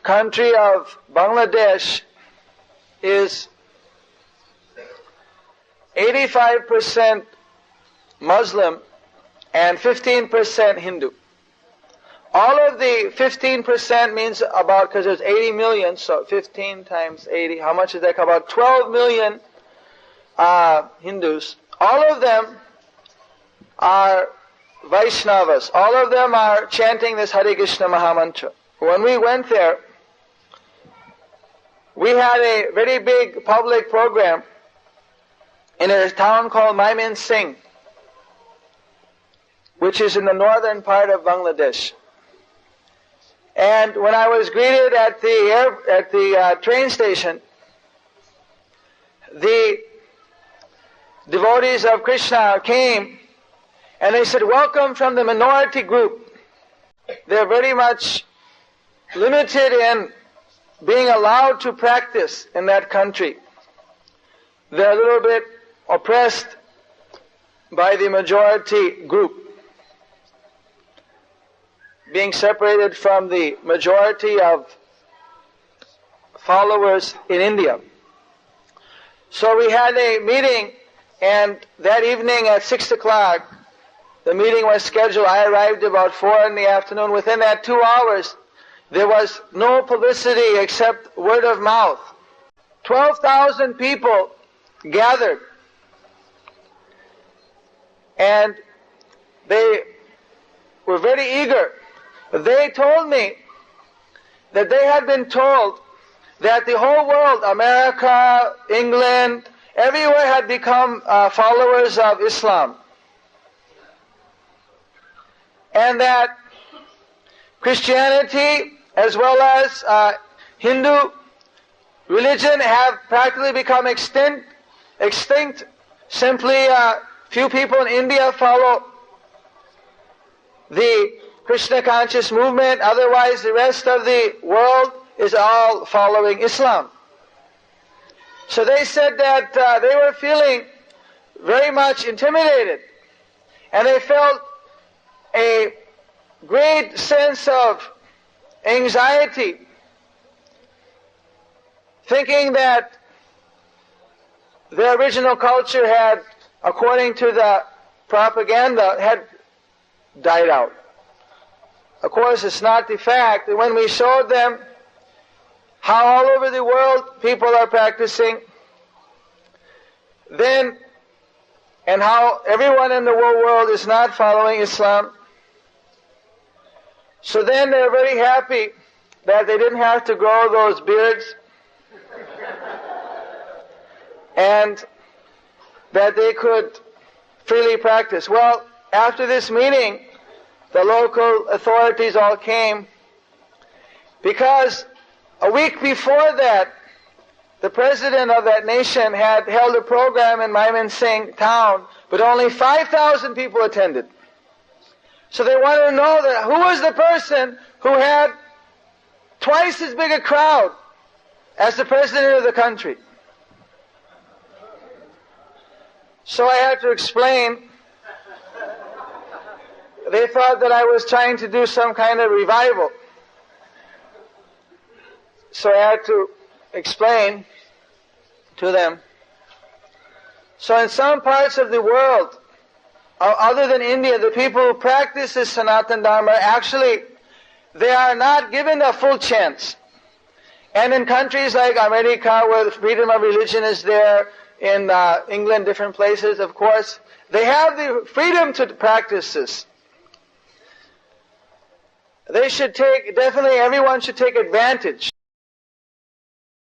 country of Bangladesh is 85% Muslim and 15% Hindu. All of the 15% means about, because there's 80 million, so 15 times 80, how much is that? About 12 million Hindus. All of them are Vaishnavas. All of them are chanting this Hare Krishna Mahamantra. When we went there, we had a very big public program in a town called Maimin Singh, which is in the northern part of Bangladesh. And when I was greeted at the train station, the devotees of Krishna came and they said, "Welcome from the minority group." They're very much limited in being allowed to practice in that country. They're a little bit oppressed by the majority group, being separated from the majority of followers in India. So we had a meeting, and that evening at 6 o'clock, the meeting was scheduled. I arrived about 4 in the afternoon. Within that 2 hours, there was no publicity except word of mouth. 12,000 people gathered, and they were very eager. They told me that they had been told that the whole world, America, England, everywhere had become followers of Islam. And that Christianity as well as Hindu religion have practically become extinct. Simply few people in India follow the Krishna conscious movement, otherwise the rest of the world is all following Islam. So they said that they were feeling very much intimidated, and they felt a great sense of anxiety, thinking that their original culture had, according to the propaganda, had died out. Of course, it's not the fact. When we showed them how all over the world people are practicing, then, and how everyone in the whole world is not following Islam, so then they're very happy that they didn't have to grow those beards and that they could freely practice. Well, after this meeting, the local authorities all came, because a week before that, the president of that nation had held a program in Maimin Singh town, but only 5,000 people attended. So they wanted to know that who was the person who had twice as big a crowd as the president of the country. So I had to explain. They thought that I was trying to do some kind of revival. So I had to explain to them. So in some parts of the world, other than India, the people who practice this Sanatana Dharma, actually, they are not given a full chance. And in countries like America, where the freedom of religion is there, in England, different places, of course, they have the freedom to practice this. They should take, definitely everyone should take advantage